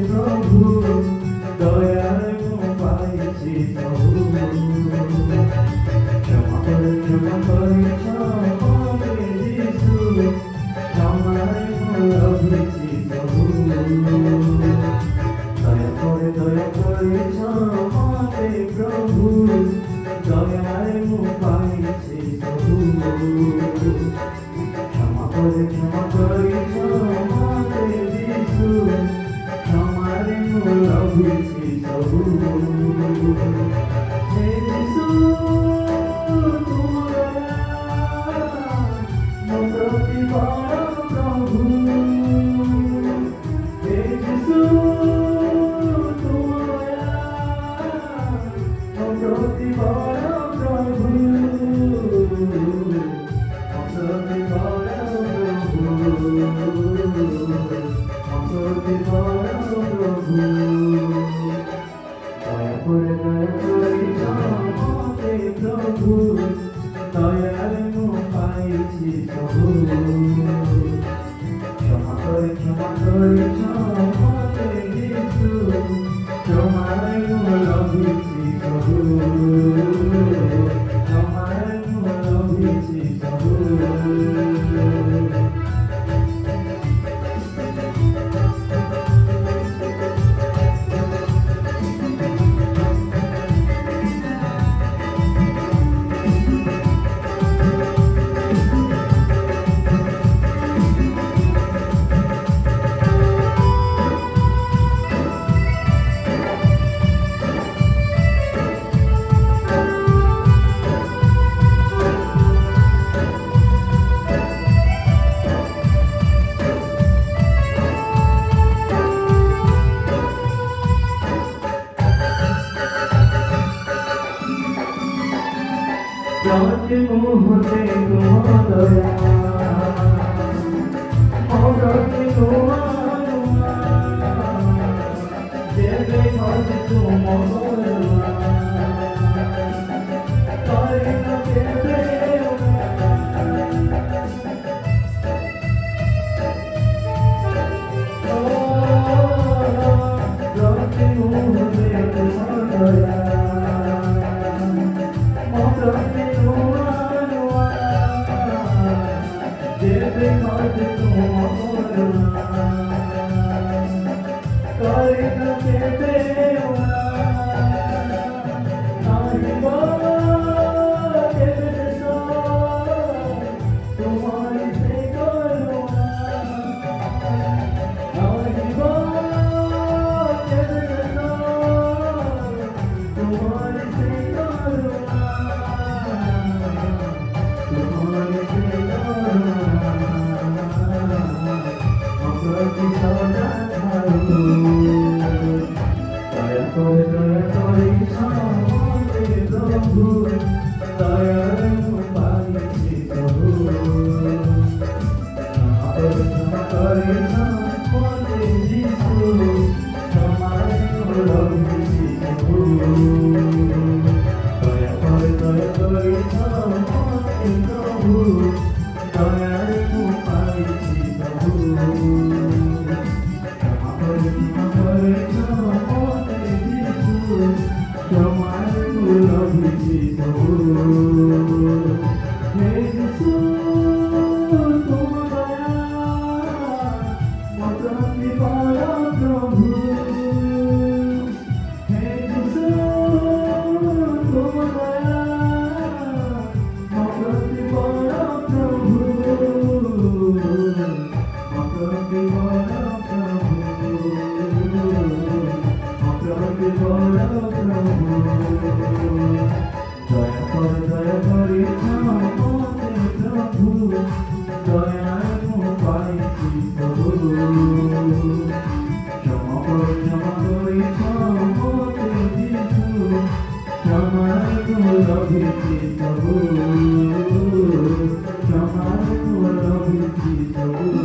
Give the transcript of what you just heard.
প্রভু দয়ার পাইছি প্রভু ক্ষমা করে ক্ষমা যিশু ক্ষমায় লভিছি প্রভু দয়া করে ক্ষমাতে প্রভু দয়ার পাইছি প্রভু ক্ষমা করে ক্ষমাতে যিশু ক্ষমায় লভিছি প্রভু হে যিশু প্রভু দয়াল পাইছি প্রভু ক্ষমা করে ক্ষমাতে যিশু ক্ষমায় লভিছি প্রভু ক্ষমায় লভিছি প্রভু প্রতি মুহূর্তে তোমার দয়া প্রতি তোমার দেবে হতে তোমার করে না দেবে প্রতি মুহূর্তে তোমার দয়া Come on,